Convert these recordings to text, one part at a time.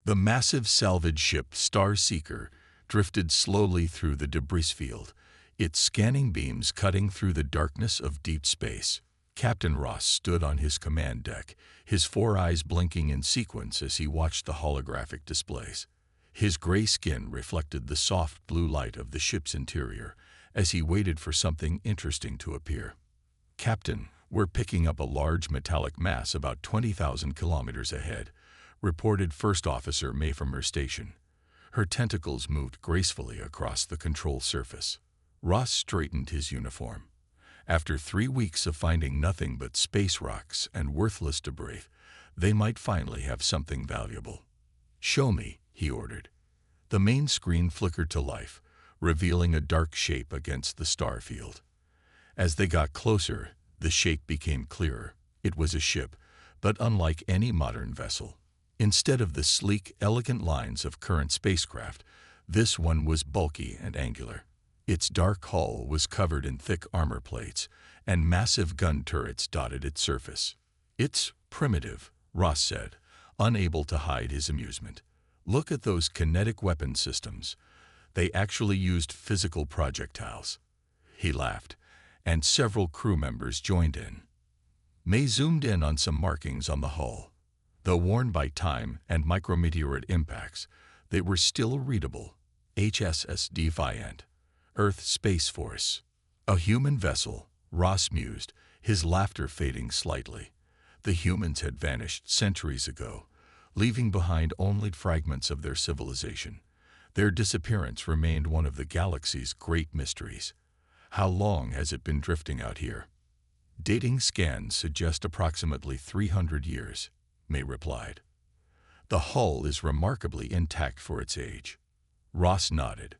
The massive salvage ship Star Seeker drifted slowly through the debris field, its scanning beams cutting through the darkness of deep space. Captain Ross stood on his command deck, his four eyes blinking in sequence as he watched the holographic displays. His gray skin reflected the soft blue light of the ship's interior as he waited for something interesting to appear. "Captain, we're picking up a large metallic mass about 20,000 kilometers ahead," reported First Officer May from her station. Her tentacles moved gracefully across the control surface. Ross straightened his uniform. After 3 weeks of finding nothing but space rocks and worthless debris, they might finally have something valuable. "Show me," he ordered. The main screen flickered to life, revealing a dark shape against the star field. As they got closer, the shape became clearer. It was a ship, but unlike any modern vessel. Instead of the sleek, elegant lines of current spacecraft, this one was bulky and angular. Its dark hull was covered in thick armor plates, and massive gun turrets dotted its surface. "It's primitive," Ross said, unable to hide his amusement. "Look at those kinetic weapon systems. They actually used physical projectiles." He laughed, and several crew members joined in. May zoomed in on some markings on the hull. Though worn by time and micrometeorite impacts, they were still readable. HSS Defiant, Earth Space Force. "A human vessel," Ross mused, his laughter fading slightly. The humans had vanished centuries ago, leaving behind only fragments of their civilization. Their disappearance remained one of the galaxy's great mysteries. "How long has it been drifting out here?" "Dating scans suggest approximately 300 years, May replied. "The hull is remarkably intact for its age." Ross nodded.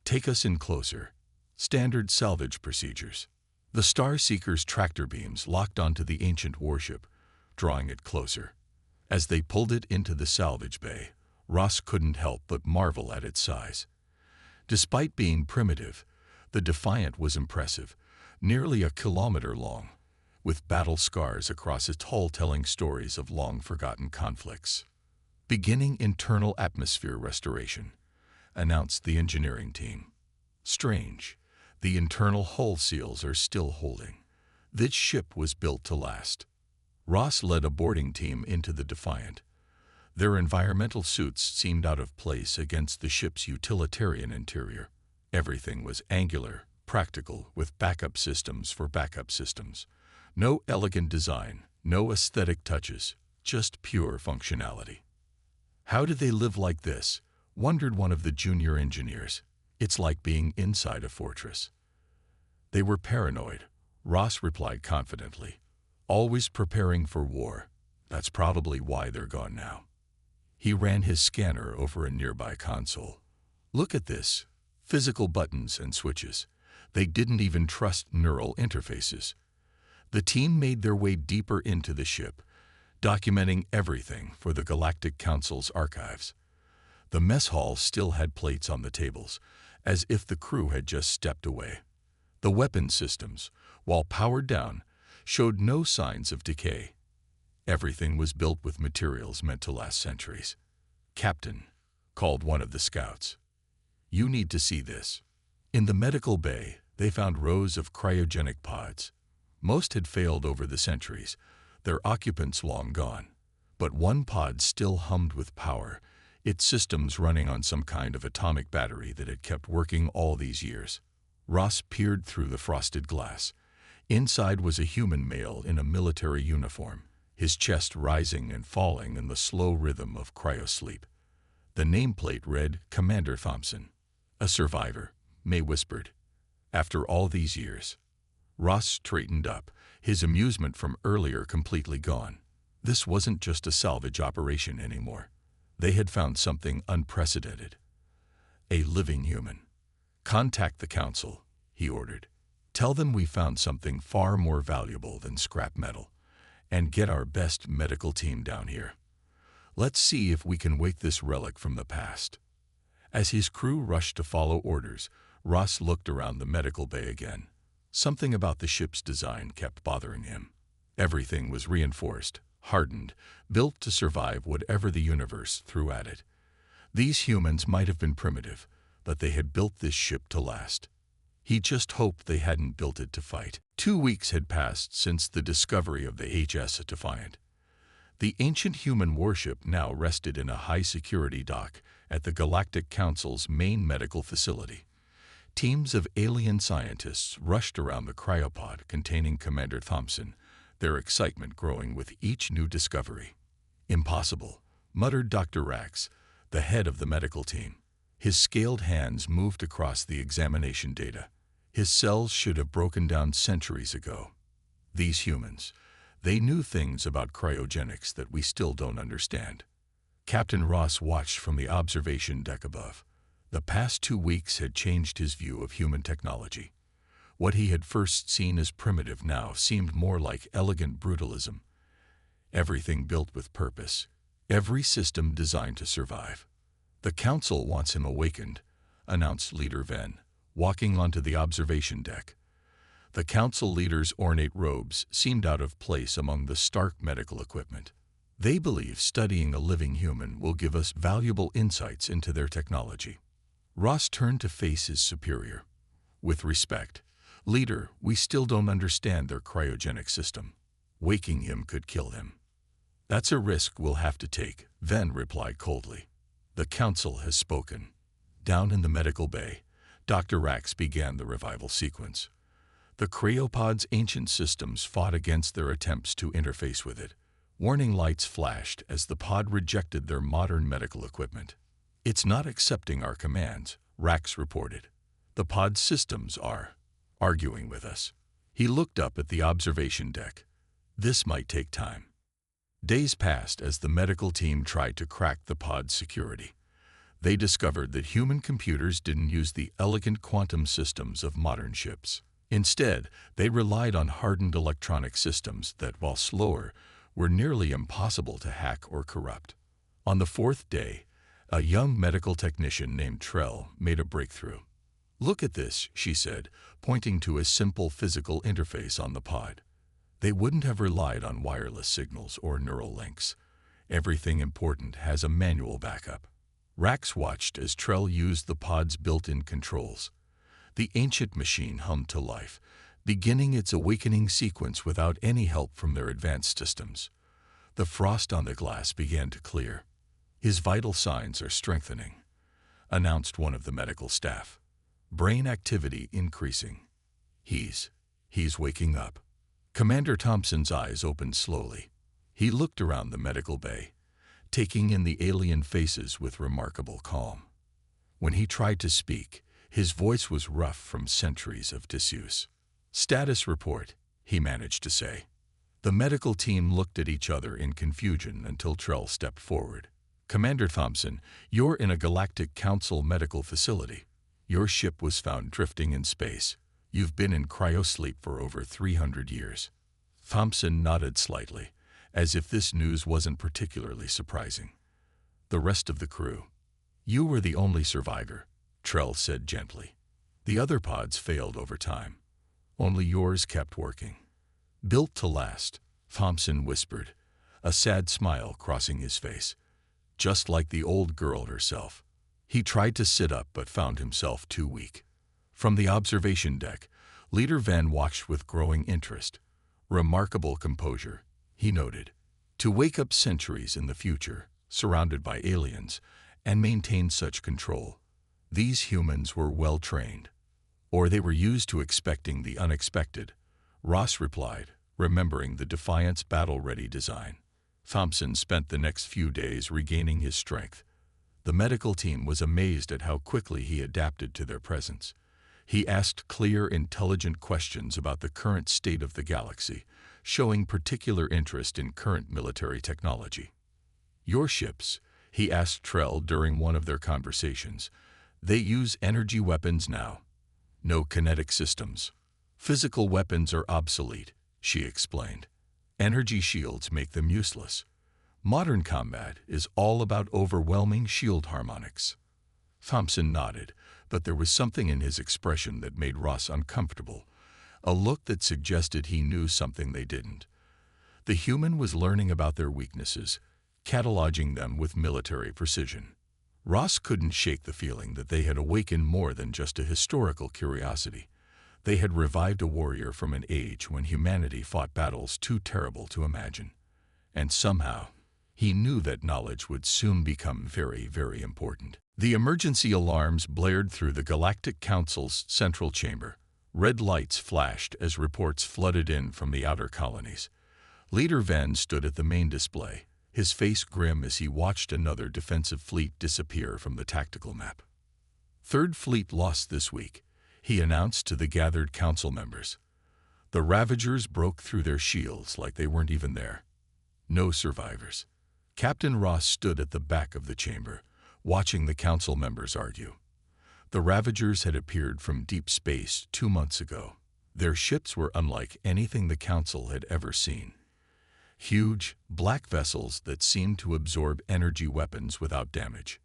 "Take us in closer." Standard salvage procedures. The Star Seeker's tractor beams locked onto the ancient warship, drawing it closer. As they pulled it into the salvage bay, Ross couldn't help but marvel at its size. Despite being primitive, the Defiant was impressive, nearly a kilometer long, with battle scars across its hull telling stories of long-forgotten conflicts. "Beginning internal atmosphere restoration," announced the engineering team. "Strange, the internal hull seals are still holding. This ship was built to last." Ross led a boarding team into the Defiant. Their environmental suits seemed out of place against the ship's utilitarian interior. Everything was angular, practical, with backup systems for backup systems. No elegant design, no aesthetic touches, just pure functionality. "How do they live like this?" wondered one of the junior engineers. "It's like being inside a fortress." "They were paranoid," Ross replied confidently. "Always preparing for war. That's probably why they're gone now." He ran his scanner over a nearby console. "Look at this. Physical buttons and switches. They didn't even trust neural interfaces." The team made their way deeper into the ship, documenting everything for the Galactic Council's archives. The mess hall still had plates on the tables, as if the crew had just stepped away. The weapon systems, while powered down, showed no signs of decay. Everything was built with materials meant to last centuries. "Captain," called one of the scouts, "you need to see this." In the medical bay, they found rows of cryogenic pods. Most had failed over the centuries, their occupants long gone. But one pod still hummed with power, its systems running on some kind of atomic battery that had kept working all these years. Ross peered through the frosted glass. Inside was a human male in a military uniform, his chest rising and falling in the slow rhythm of cryosleep. The nameplate read Commander Thompson. "A survivor," May whispered. "After all these years." Ross straightened up, his amusement from earlier completely gone. This wasn't just a salvage operation anymore. They had found something unprecedented. A living human. "Contact the council," he ordered. "Tell them we found something far more valuable than scrap metal, and get our best medical team down here. Let's see if we can wake this relic from the past." As his crew rushed to follow orders, Ross looked around the medical bay again. Something about the ship's design kept bothering him. Everything was reinforced, hardened, built to survive whatever the universe threw at it. These humans might have been primitive, but they had built this ship to last. He just hoped they hadn't built it to fight. 2 weeks had passed since the discovery of the HS Defiant. The ancient human warship now rested in a high-security dock at the Galactic Council's main medical facility. Teams of alien scientists rushed around the cryopod containing Commander Thompson, their excitement growing with each new discovery. "Impossible," muttered Dr. Rax, the head of the medical team. His scaled hands moved across the examination data. His cells should have broken down centuries ago. These humans, they knew things about cryogenics that we still don't understand. Captain Ross watched from the observation deck above. The past 2 weeks had changed his view of human technology. What he had first seen as primitive now seemed more like elegant brutalism. Everything built with purpose, every system designed to survive. "The Council wants him awakened," announced Leader Venn, walking onto the observation deck. The Council leader's ornate robes seemed out of place among the stark medical equipment. They believe studying a living human will give us valuable insights into their technology. Ross turned to face his superior. "With respect, Leader, we still don't understand their cryogenic system. Waking him could kill him." "That's a risk we'll have to take," Venn replied coldly. "The Council has spoken." Down in the medical bay, Dr. Rax began the revival sequence. The cryopod's ancient systems fought against their attempts to interface with it. Warning lights flashed as the pod rejected their modern medical equipment. "It's not accepting our commands," Rax reported. "The pod's systems are arguing with us." He looked up at the observation deck. This might take time. Days passed as the medical team tried to crack the pod's security. They discovered that human computers didn't use the elegant quantum systems of modern ships. Instead, they relied on hardened electronic systems that, while slower, were nearly impossible to hack or corrupt. On the 4th day, a young medical technician named Trell made a breakthrough. "Look at this," she said, pointing to a simple physical interface on the pod. They wouldn't have relied on wireless signals or neural links. Everything important has a manual backup. Rax watched as Trell used the pod's built-in controls. The ancient machine hummed to life, beginning its awakening sequence without any help from their advanced systems. The frost on the glass began to clear. "His vital signs are strengthening," announced one of the medical staff. "Brain activity increasing. He's waking up." Commander Thompson's eyes opened slowly. He looked around the medical bay, taking in the alien faces with remarkable calm. When he tried to speak, his voice was rough from centuries of disuse. "Status report," he managed to say. The medical team looked at each other in confusion until Trell stepped forward. "Commander Thompson, you're in a Galactic Council medical facility. Your ship was found drifting in space. You've been in cryosleep for over 300 years. Thompson nodded slightly, as if this news wasn't particularly surprising. The rest of the crew. "You were the only survivor," Trell said gently. "The other pods failed over time. Only yours kept working." "Built to last," Thompson whispered, a sad smile crossing his face. "Just like the old girl herself." He tried to sit up but found himself too weak. From the observation deck, Leader Venn watched with growing interest. "Remarkable composure," he noted. "To wake up centuries in the future, surrounded by aliens, and maintain such control. These humans were well trained. Or they were used to expecting the unexpected," Ross replied, remembering the Defiant's battle-ready design. Thompson spent the next few days regaining his strength. The medical team was amazed at how quickly he adapted to their presence. He asked clear, intelligent questions about the current state of the galaxy, showing particular interest in current military technology. "Your ships," he asked Trell during one of their conversations, "they use energy weapons now. No kinetic systems. Physical weapons are obsolete," she explained. "Energy shields make them useless. Modern combat is all about overwhelming shield harmonics." Thompson nodded, but there was something in his expression that made Ross uncomfortable, a look that suggested he knew something they didn't. The human was learning about their weaknesses, cataloging them with military precision. Ross couldn't shake the feeling that they had awakened more than just a historical curiosity. They had revived a warrior from an age when humanity fought battles too terrible to imagine. And somehow, he knew that knowledge would soon become very, very important. The emergency alarms blared through the Galactic Council's central chamber. Red lights flashed as reports flooded in from the outer colonies. Leader Venn stood at the main display, his face grim as he watched another defensive fleet disappear from the tactical map. "Third Fleet lost this week," he announced to the gathered council members. The Ravagers broke through their shields like they weren't even there. No survivors. Captain Ross stood at the back of the chamber, watching the council members argue. The Ravagers had appeared from deep space 2 months ago. Their ships were unlike anything the council had ever seen. Huge, black vessels that seemed to absorb energy weapons without damage.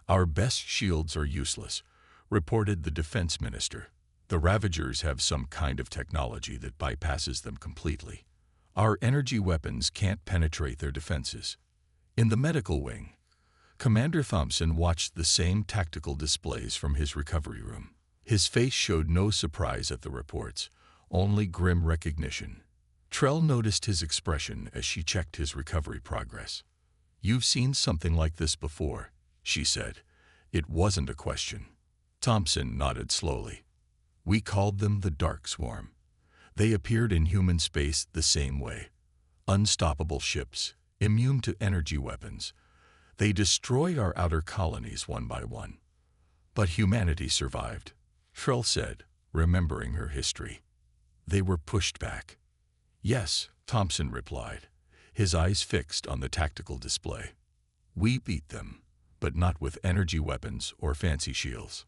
"Our best shields are useless," reported the defense minister. "The Ravagers have some kind of technology that bypasses them completely. Our energy weapons can't penetrate their defenses." In the medical wing, Commander Thompson watched the same tactical displays from his recovery room. His face showed no surprise at the reports, only grim recognition. Trell noticed his expression as she checked his recovery progress. "You've seen something like this before," she said. It wasn't a question. Thompson nodded slowly. "We called them the Dark Swarm. They appeared in human space the same way. Unstoppable ships, immune to energy weapons. They destroyed our outer colonies one by one. But humanity survived," Trell said, remembering her history. "They were pushed back." "Yes," Thompson replied, his eyes fixed on the tactical display. "We beat them, but not with energy weapons or fancy shields."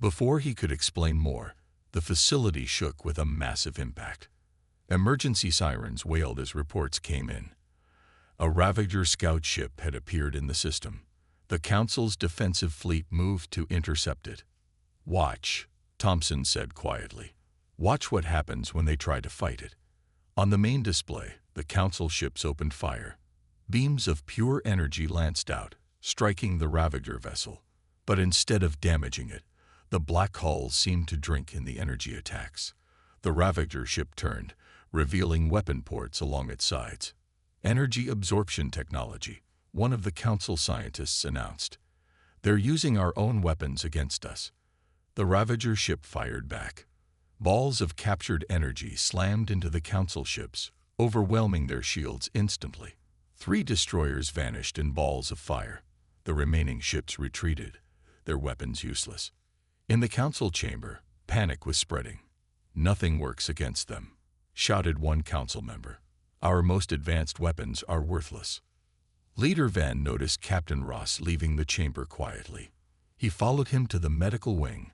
Before he could explain more, the facility shook with a massive impact. Emergency sirens wailed as reports came in. A Ravager scout ship had appeared in the system. The Council's defensive fleet moved to intercept it. "Watch," Thompson said quietly. "Watch what happens when they try to fight it." On the main display, the Council ships opened fire. Beams of pure energy lanced out, striking the Ravager vessel. But instead of damaging it, the black hulls seemed to drink in the energy attacks. The Ravager ship turned, revealing weapon ports along its sides. "Energy absorption technology," one of the Council scientists announced. "They're using our own weapons against us." The Ravager ship fired back. Balls of captured energy slammed into the Council ships, overwhelming their shields instantly. 3 destroyers vanished in balls of fire. The remaining ships retreated, their weapons useless. In the Council chamber, panic was spreading. "Nothing works against them," shouted one Council member. "Our most advanced weapons are worthless." Leader Van noticed Captain Ross leaving the chamber quietly. He followed him to the medical wing,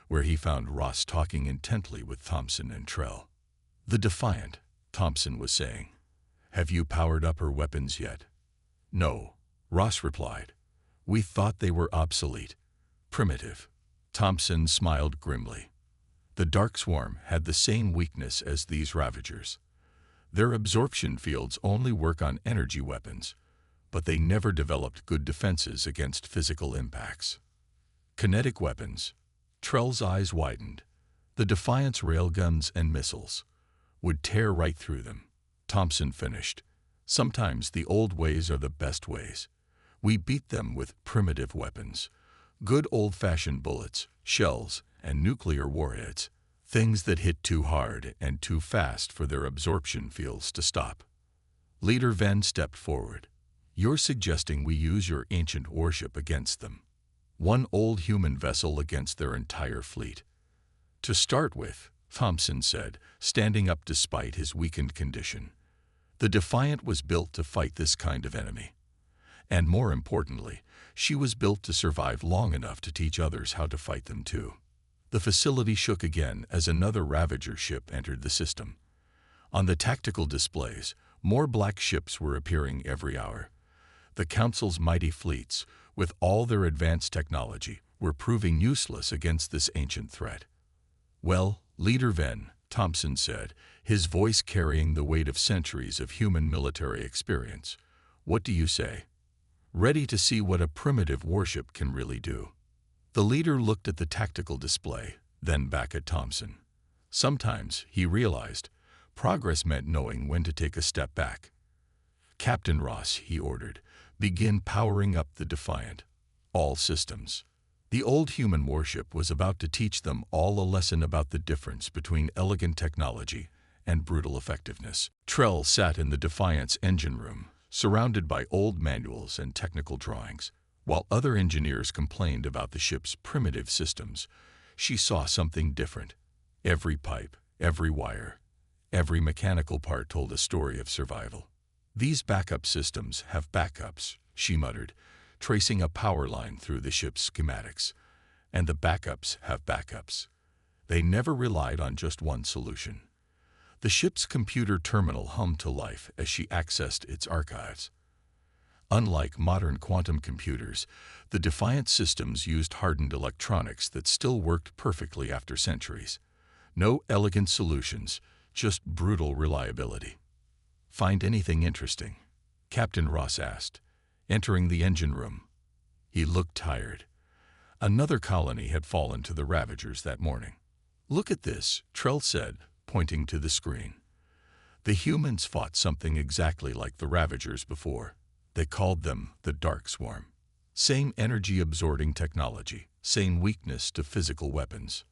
where he found Ross talking intently with Thompson and Trell. "The Defiant," Thompson was saying. "Have you powered up her weapons yet?" "No," Ross replied. "We thought they were obsolete. Primitive." Thompson smiled grimly. "The Dark Swarm had the same weakness as these Ravagers. Their absorption fields only work on energy weapons, but they never developed good defenses against physical impacts. Kinetic weapons." Trell's eyes widened. "The Defiant's railguns and missiles would tear right through them." Thompson finished. "Sometimes the old ways are the best ways. We beat them with primitive weapons. Good old-fashioned bullets, shells, and nuclear warheads. Things that hit too hard and too fast for their absorption fields to stop." Leader Venn stepped forward. "You're suggesting we use your ancient warship against them. One old human vessel against their entire fleet." "To start with," Thompson said, standing up despite his weakened condition. "The Defiant was built to fight this kind of enemy. And more importantly, she was built to survive long enough to teach others how to fight them too." The facility shook again as another Ravager ship entered the system. On the tactical displays, more black ships were appearing every hour. The Council's mighty fleets, with all their advanced technology, were proving useless against this ancient threat. "Well, Leader Venn," Thompson said, his voice carrying the weight of centuries of human military experience. "What do you say? Ready to see what a primitive warship can really do?" The leader looked at the tactical display, then back at Thompson. Sometimes, he realized, progress meant knowing when to take a step back. "Captain Ross," he ordered, "begin powering up the Defiant. All systems." The old human warship was about to teach them all a lesson about the difference between elegant technology and brutal effectiveness. Trell sat in the Defiant's engine room, surrounded by old manuals and technical drawings. While other engineers complained about the ship's primitive systems, she saw something different. Every pipe, every wire, every mechanical part told a story of survival. "These backup systems have backups," she muttered, tracing a power line through the ship's schematics. "And the backups have backups." They never relied on just one solution. The ship's computer terminal hummed to life as she accessed its archives. Unlike modern quantum computers, the Defiant systems used hardened electronics that still worked perfectly after centuries. No elegant solutions, just brutal reliability. "Find anything interesting?" Captain Ross asked, entering the engine room. He looked tired. Another colony had fallen to the Ravagers that morning. "Look at this," Trell said, pointing to the screen. The humans fought something exactly like the Ravagers before. They called them the Dark Swarm. Same energy-absorbing technology, same weakness to physical weapons.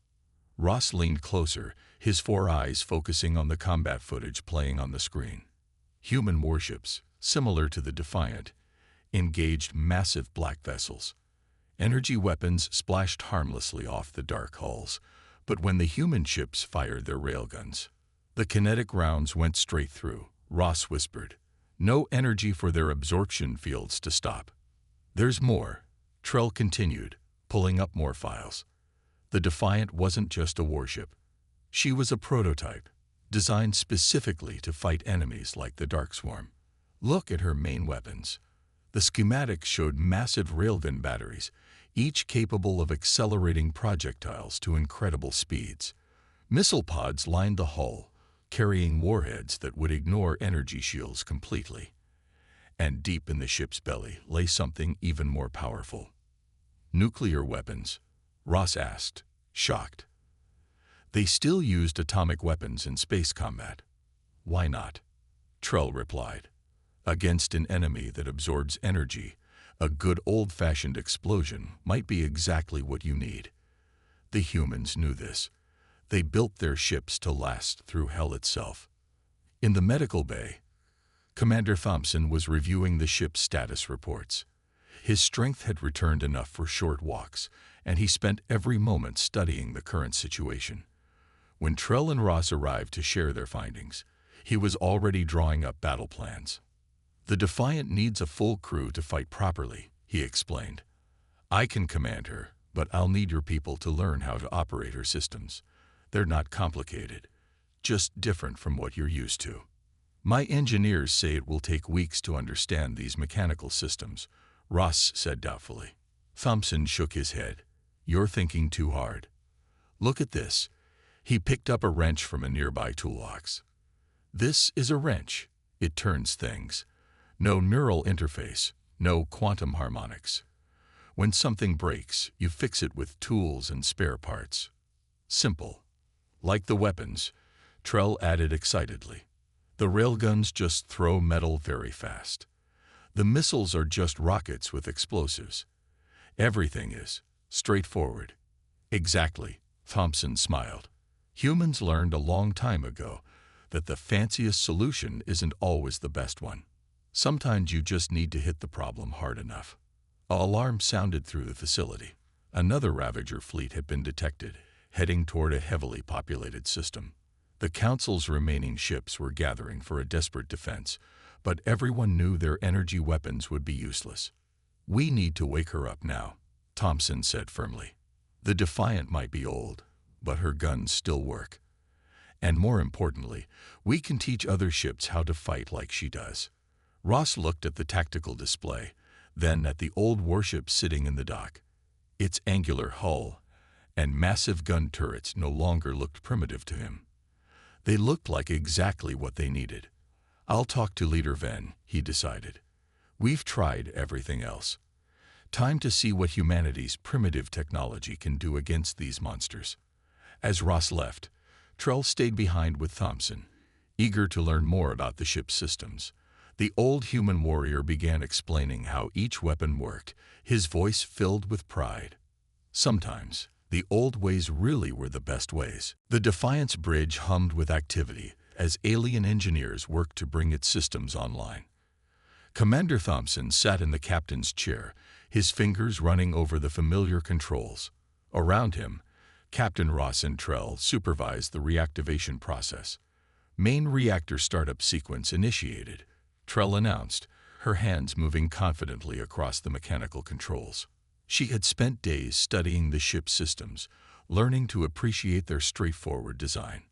Ross leaned closer, his 4 eyes focusing on the combat footage playing on the screen. Human warships, similar to the Defiant, engaged massive black vessels. Energy weapons splashed harmlessly off the dark hulls, but when the human ships fired their railguns, the kinetic rounds went straight through. Ross whispered, "No energy for their absorption fields to stop." "There's more," Trell continued, pulling up more files. The Defiant wasn't just a warship. She was a prototype, designed specifically to fight enemies like the Dark Swarm. Look at her main weapons. The schematics showed massive railgun batteries, each capable of accelerating projectiles to incredible speeds. Missile pods lined the hull, carrying warheads that would ignore energy shields completely. And deep in the ship's belly lay something even more powerful. "Nuclear weapons?" Ross asked, shocked. "They still used atomic weapons in space combat." "Why not?" Trell replied. "Against an enemy that absorbs energy, a good old-fashioned explosion might be exactly what you need." The humans knew this. They built their ships to last through hell itself. In the medical bay, Commander Thompson was reviewing the ship's status reports. His strength had returned enough for short walks, and he spent every moment studying the current situation. When Trell and Ross arrived to share their findings, he was already drawing up battle plans. "The Defiant needs a full crew to fight properly," he explained. "I can command her, but I'll need your people to learn how to operate her systems. They're not complicated, just different from what you're used to." "My engineers say it will take weeks to understand these mechanical systems," Ross said doubtfully. Thompson shook his head. "You're thinking too hard. Look at this." He picked up a wrench from a nearby toolbox. "This is a wrench. It turns things. No neural interface, no quantum harmonics. When something breaks, you fix it with tools and spare parts. Simple. Like the weapons," Trell added excitedly. "The railguns just throw metal very fast. The missiles are just rockets with explosives. Everything is straightforward." "Exactly," Thompson smiled. "Humans learned a long time ago that the fanciest solution isn't always the best one. Sometimes you just need to hit the problem hard enough." An alarm sounded through the facility. Another Ravager fleet had been detected, heading toward a heavily populated system. The Council's remaining ships were gathering for a desperate defense, but everyone knew their energy weapons would be useless. "We need to wake her up now," Thompson said firmly. "The Defiant might be old, but her guns still work. And more importantly, we can teach other ships how to fight like she does." Ross looked at the tactical display, then at the old warship sitting in the dock. Its angular hull and massive gun turrets no longer looked primitive to him. They looked like exactly what they needed. "I'll talk to Leader Ven," he decided. "We've tried everything else. Time to see what humanity's primitive technology can do against these monsters." As Ross left, Trell stayed behind with Thompson, eager to learn more about the ship's systems. The old human warrior began explaining how each weapon worked, his voice filled with pride. Sometimes, the old ways really were the best ways. The Defiance bridge hummed with activity as alien engineers worked to bring its systems online. Commander Thompson sat in the captain's chair, his fingers running over the familiar controls. Around him, Captain Ross and Trell supervised the reactivation process. "Main reactor startup sequence initiated," Trell announced, her hands moving confidently across the mechanical controls. She had spent days studying the ship's systems, learning to appreciate their straightforward design.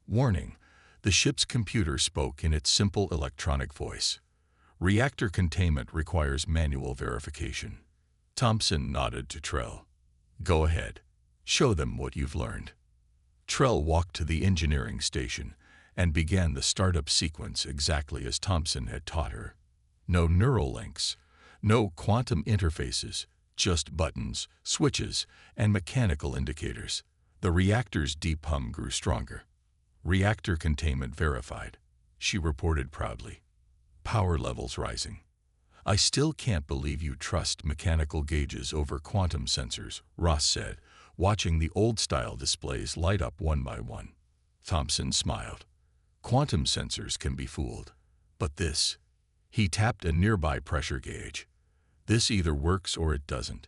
Warning: the ship's computer spoke in its simple electronic voice. "Reactor containment requires manual verification." Thompson nodded to Trell. "Go ahead. Show them what you've learned." Trell walked to the engineering station and began the startup sequence exactly as Thompson had taught her. No neural links, no quantum interfaces, just buttons, switches, and mechanical indicators. The reactor's deep hum grew stronger. "Reactor containment verified," she reported proudly. "Power levels rising." "I still can't believe you trust mechanical gauges over quantum sensors," Ross said, watching the old-style displays light up one by one. Thompson smiled. "Quantum sensors can be fooled. But this..." He tapped a nearby pressure gauge. "This either works or it doesn't.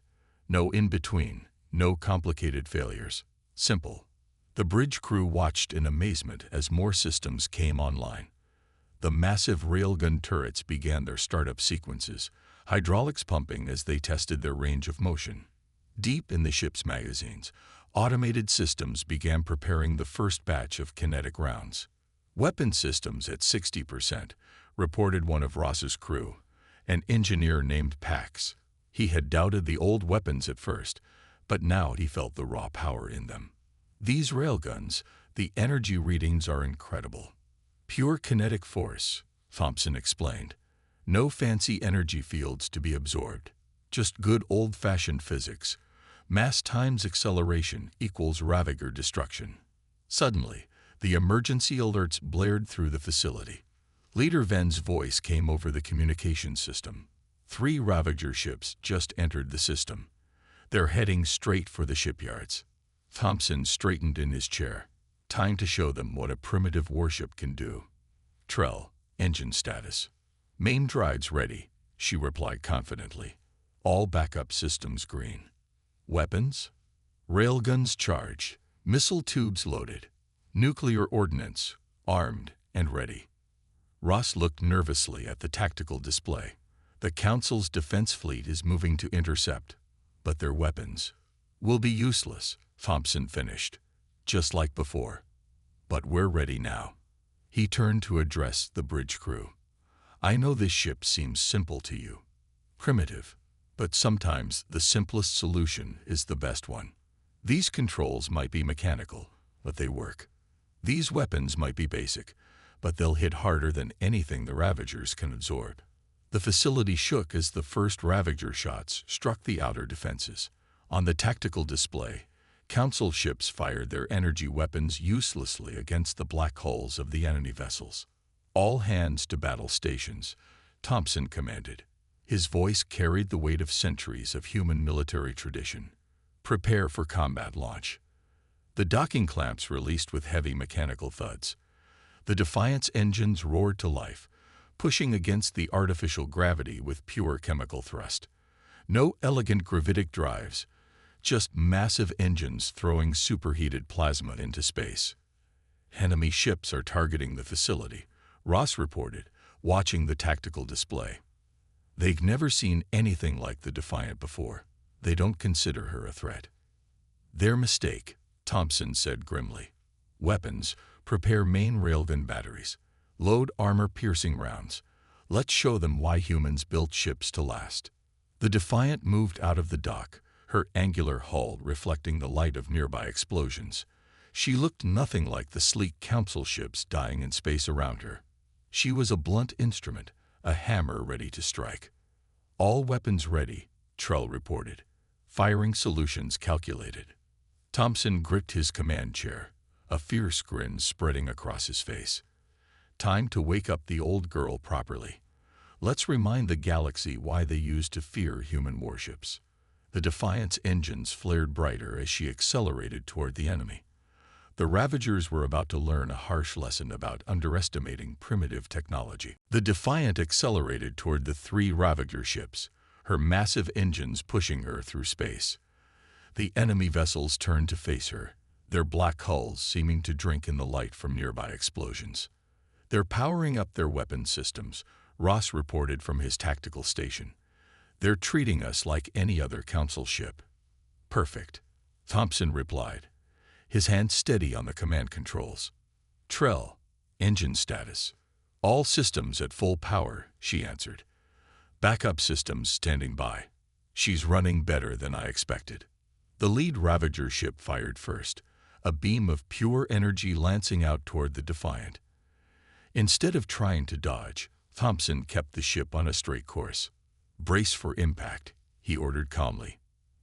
No in-between, no complicated failures. Simple." The bridge crew watched in amazement as more systems came online. The massive railgun turrets began their startup sequences, hydraulics pumping as they tested their range of motion. Deep in the ship's magazines, automated systems began preparing the first batch of kinetic rounds. "Weapon systems at 60%, reported one of Ross's crew, an engineer named Pax. He had doubted the old weapons at first, but now he felt the raw power in them. "These railguns, the energy readings are incredible. Pure kinetic force," Thompson explained. "No fancy energy fields to be absorbed. Just good old-fashioned physics. Mass times acceleration equals Ravager destruction." Suddenly, the emergency alerts blared through the facility. Leader Ven's voice came over the communication system. 3 Ravager ships just entered the system. They're heading straight for the shipyards. Thompson straightened in his chair. Time to show them what a primitive warship can do. "Trell, engine status." "Main drives ready," she replied confidently. "All backup systems green." "Weapons?" "Railguns charged, missile tubes loaded, nuclear ordnance armed and ready." Ross looked nervously at the tactical display. "The Council's defense fleet is moving to intercept, but their weapons will be useless," Thompson finished. "Just like before. But we're ready now." He turned to address the bridge crew. "I know this ship seems simple to you, primitive, but sometimes the simplest solution is the best one. These controls might be mechanical, but they work. These weapons might be basic, but they'll hit harder than anything the Ravagers can absorb." The facility shook as the first Ravager shots struck the outer defenses. On the tactical display, Council ships fired their energy weapons uselessly against the black hulls of the enemy vessels. "All hands to battle stations," Thompson commanded. His voice carried the weight of centuries of human military tradition. "Prepare for combat launch." The docking clamps released with heavy mechanical thuds. The Defiance engines roared to life, pushing against the artificial gravity with pure chemical thrust. No elegant gravitic drives, just massive engines throwing superheated plasma into space. "Enemy ships are targeting the facility," Ross reported, watching the tactical display. "They've never seen anything like the Defiant before. They don't consider her a threat." "Their mistake," Thompson said grimly. "Weapons, prepare main railgun batteries. Load armor-piercing rounds. Let's show them why humans built ships to last." The Defiant moved out of the dock, her angular hull reflecting the light of nearby explosions. She looked nothing like the sleek council ships dying in space around her. She was a blunt instrument, a hammer ready to strike. "All weapons ready," Trell reported. "Firing solutions calculated." Thompson gripped his command chair, a fierce grin spreading across his face. Time to wake up the old girl properly. Let's remind the galaxy why they used to fear human warships. The Defiant's engines flared brighter as she accelerated toward the enemy. The Ravagers were about to learn a harsh lesson about underestimating primitive technology. The Defiant accelerated toward the 3 Ravager ships, her massive engines pushing her through space. The enemy vessels turned to face her, their black hulls seeming to drink in the light from nearby explosions. "They're powering up their weapon systems," Ross reported from his tactical station. "They're treating us like any other council ship." "Perfect," Thompson replied, his hand steady on the command controls. "Trell, engine status." "All systems at full power," she answered. "Backup systems standing by." "She's running better than I expected." The lead Ravager ship fired first, a beam of pure energy lancing out toward the Defiant. Instead of trying to dodge, Thompson kept the ship on a straight course. "Brace for impact," he ordered calmly.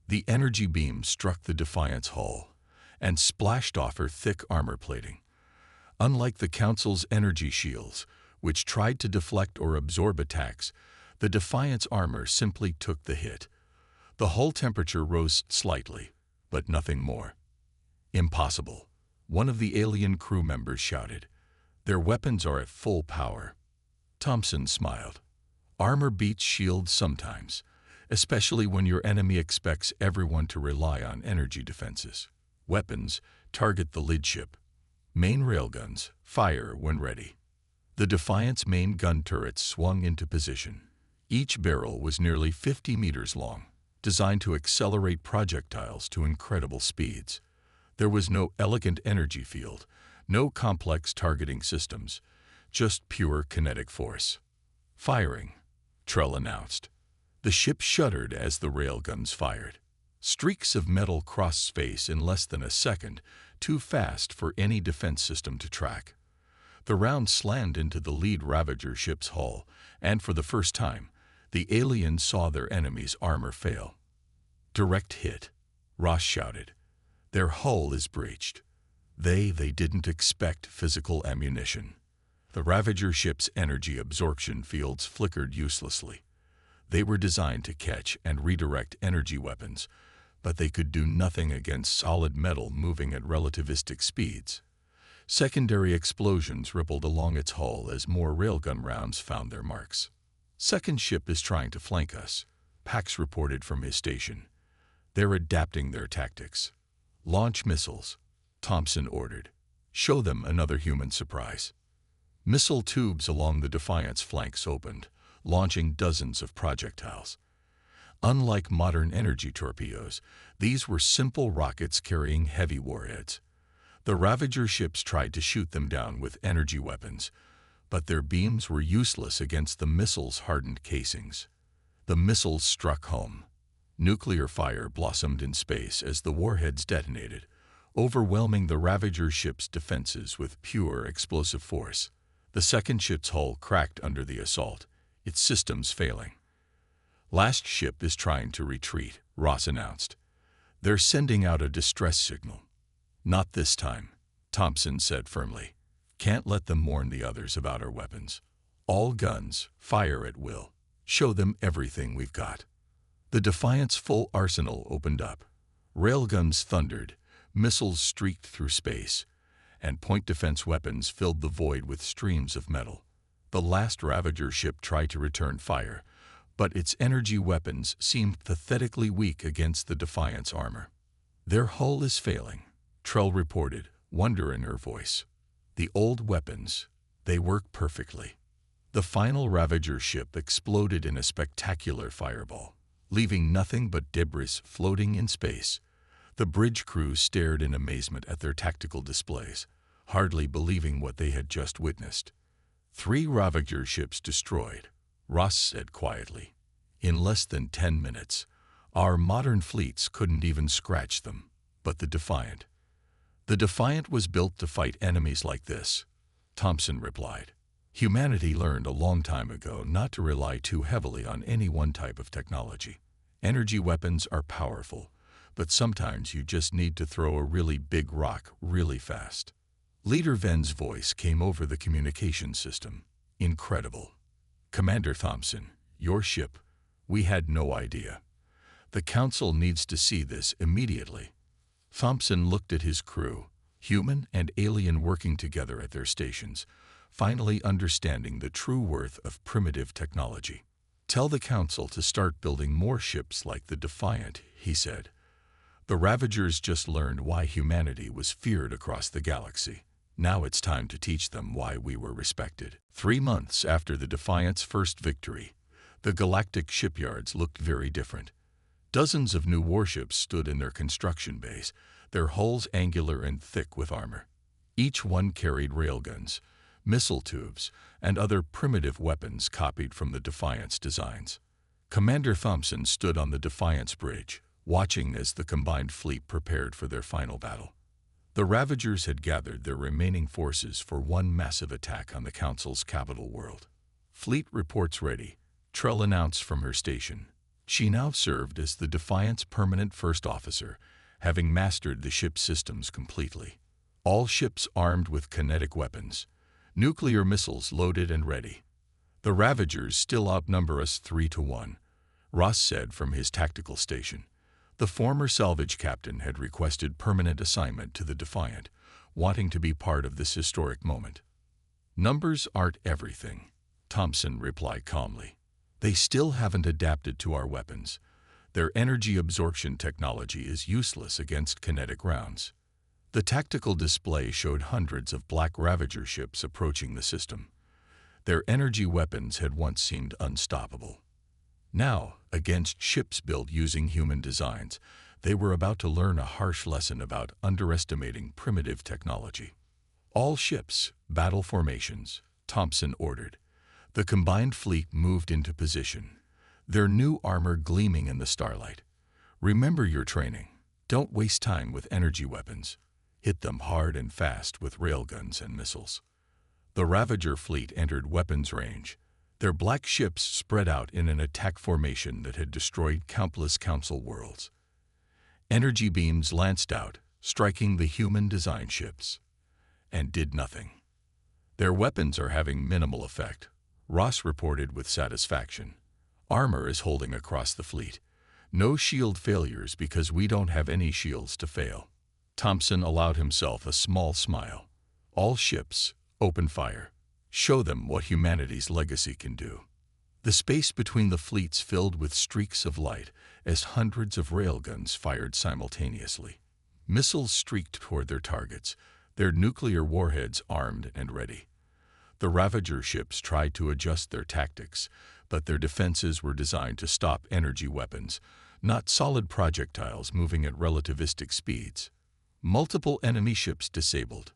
The energy beam struck the Defiant's hull and splashed off her thick armor plating. Unlike the Council's energy shields, which tried to deflect or absorb attacks, the Defiant's armor simply took the hit. The hull temperature rose slightly, but nothing more. "Impossible," one of the alien crew members shouted. "Their weapons are at full power." Thompson smiled. "Armor beats shields sometimes, especially when your enemy expects everyone to rely on energy defenses. Weapons, target the lead ship. Main railguns, fire when ready." The Defiant's main gun turrets swung into position. Each barrel was nearly 50 meters long, designed to accelerate projectiles to incredible speeds. There was no elegant energy field, no complex targeting systems, just pure kinetic force. "Firing," Trell announced. The ship shuddered as the railguns fired. Streaks of metal crossed space in less than a second, too fast for any defense system to track. The round slammed into the lead Ravager ship's hull, and for the first time, the aliens saw their enemy's armor fail. "Direct hit," Ross shouted. "Their hull is breached." They didn't expect physical ammunition. The Ravager ship's energy absorption fields flickered uselessly. They were designed to catch and redirect energy weapons, but they could do nothing against solid metal moving at relativistic speeds. Secondary explosions rippled along its hull as more railgun rounds found their marks. "Second ship is trying to flank us," Pax reported from his station. "They're adapting their tactics." "Launch missiles," Thompson ordered. "Show them another human surprise." Missile tubes along the Defiant's flanks opened, launching dozens of projectiles. Unlike modern energy torpedoes, these were simple rockets carrying heavy warheads. The Ravager ships tried to shoot them down with energy weapons, but their beams were useless against the missiles' hardened casings. The missiles struck home. Nuclear fire blossomed in space as the warheads detonated, overwhelming the Ravager ship's defenses with pure explosive force. The second ship's hull cracked under the assault, its systems failing. "Last ship is trying to retreat," Ross announced. "They're sending out a distress signal." "Not this time," Thompson said firmly. "Can't let them warn the others about our weapons. All guns, fire at will. Show them everything we've got." The Defiant's full arsenal opened up. Railguns thundered, missiles streaked through space, and point defense weapons filled the void with streams of metal. The last Ravager ship tried to return fire, but its energy weapons seemed pathetically weak against the Defiant's armor. "Their hull is failing," Trell reported, wonder in her voice. "The old weapons, they work perfectly." The final Ravager ship exploded in a spectacular fireball, leaving nothing but debris floating in space. The bridge crew stared in amazement at their tactical displays, hardly believing what they had just witnessed. 3 Ravager ships destroyed, Ross said quietly. "In less than 10 minutes. Our modern fleets couldn't even scratch them, but the Defiant." "The Defiant was built to fight enemies like this," Thompson replied. "Humanity learned a long time ago not to rely too heavily on any one type of technology. Energy weapons are powerful, but sometimes you just need to throw a really big rock really fast." Leader Ven's voice came over the communication system. "Incredible. Commander Thompson, your ship, we had no idea. The Council needs to see this immediately." Thompson looked at his crew, human and alien working together at their stations, finally understanding the true worth of primitive technology. "Tell the Council to start building more ships like the Defiant," he said. "The Ravagers just learned why humanity was feared across the galaxy. Now it's time to teach them why we were respected." 3 months after the Defiant's first victory, the galactic shipyards looked very different. Dozens of new warships stood in their construction bays, their hulls angular and thick with armor. Each one carried railguns, missile tubes, and other primitive weapons copied from the Defiant's designs. Commander Thompson stood on the Defiant's bridge, watching as the combined fleet prepared for their final battle. The Ravagers had gathered their remaining forces for one massive attack on the Council's capital world. "Fleet reports ready," Trell announced from her station. She now served as the Defiant's permanent first officer, having mastered the ship's systems completely. "All ships armed with kinetic weapons, nuclear missiles loaded and ready. The Ravagers still outnumber us 3-1, Ross said from his tactical station. The former salvage captain had requested permanent assignment to the Defiant, wanting to be part of this historic moment. "Numbers aren't everything," Thompson replied calmly. "They still haven't adapted to our weapons. Their energy absorption technology is useless against kinetic rounds." The tactical display showed hundreds of black Ravager ships approaching the system. Their energy weapons had once seemed unstoppable. Now, against ships built using human designs, they were about to learn a harsh lesson about underestimating primitive technology. "All ships, battle formations," Thompson ordered. The combined fleet moved into position, their new armor gleaming in the starlight. "Remember your training. Don't waste time with energy weapons. Hit them hard and fast with railguns and missiles." The Ravager fleet entered weapons range. Their black ships spread out in an attack formation that had destroyed countless Council worlds. Energy beams lanced out, striking the human design ships, and did nothing. "Their weapons are having minimal effect," Ross reported with satisfaction. "Armor is holding across the fleet. No shield failures because we don't have any shields to fail." Thompson allowed himself a small smile. "All ships, open fire. Show them what humanity's legacy can do." The space between the fleets filled with streaks of light as hundreds of railguns fired simultaneously. Missiles streaked toward their targets, their nuclear warheads armed and ready. The Ravager ships tried to adjust their tactics, but their defenses were designed to stop energy weapons, not solid projectiles moving at relativistic speeds. "Multiple enemy ships disabled,"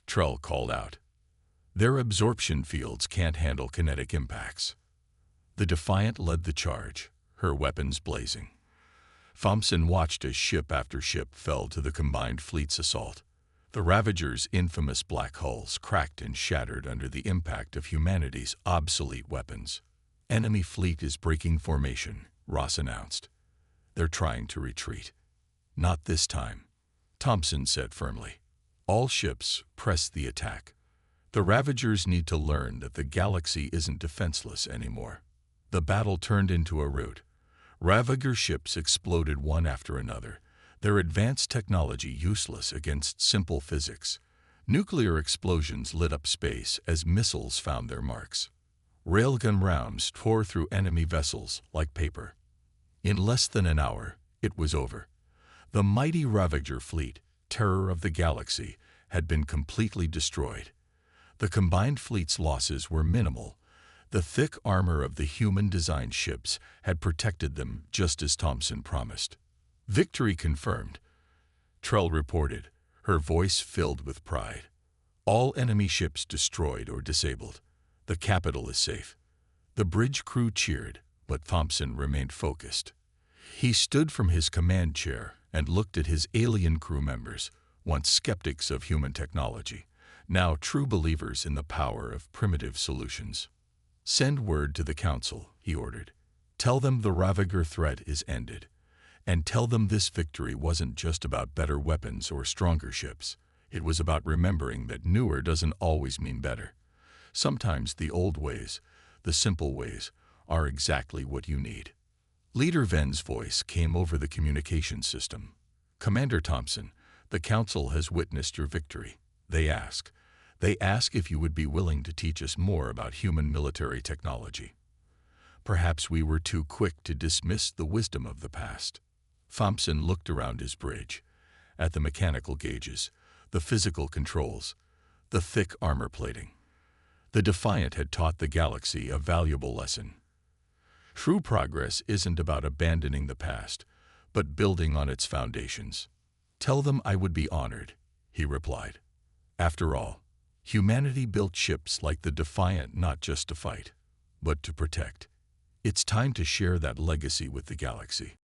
Trell called out. "Their absorption fields can't handle kinetic impacts." The Defiant led the charge, her weapons blazing. Thompson watched as ship after ship fell to the combined fleet's assault. The Ravagers' infamous black hulls cracked and shattered under the impact of humanity's obsolete weapons. "Enemy fleet is breaking formation," Ross announced. "They're trying to retreat." "Not this time," Thompson said firmly. "All ships, press the attack. The Ravagers need to learn that the galaxy isn't defenseless anymore." The battle turned into a rout. Ravager ships exploded one after another, their advanced technology useless against simple physics. Nuclear explosions lit up space as missiles found their marks. Railgun rounds tore through enemy vessels like paper. In less than an hour, it was over. The mighty Ravager fleet, terror of the galaxy, had been completely destroyed. The combined fleet's losses were minimal. The thick armor of the human-designed ships had protected them just as Thompson promised. "Victory confirmed," Trell reported, her voice filled with pride. "All enemy ships destroyed or disabled. The capital is safe." The bridge crew cheered, but Thompson remained focused. He stood from his command chair and looked at his alien crew members, once skeptics of human technology, now true believers in the power of primitive solutions. "Send word to the Council," he ordered. "Tell them the Ravager threat is ended. And tell them this victory wasn't just about better weapons or stronger ships. It was about remembering that newer doesn't always mean better. Sometimes the old ways, the simple ways, are exactly what you need." Leader Ven's voice came over the communication system. "Commander Thompson, the Council has witnessed your victory. They ask if you would be willing to teach us more about human military technology. Perhaps we were too quick to dismiss the wisdom of the past." Thompson looked around his bridge, at the mechanical gauges, the physical controls, the thick armor plating. The Defiant had taught the galaxy a valuable lesson. True progress isn't about abandoning the past, but building on its foundations. "Tell them I would be honored," he replied. "After all, humanity built ships like the Defiant not just to fight, but to protect. It's time to share that legacy with the galaxy."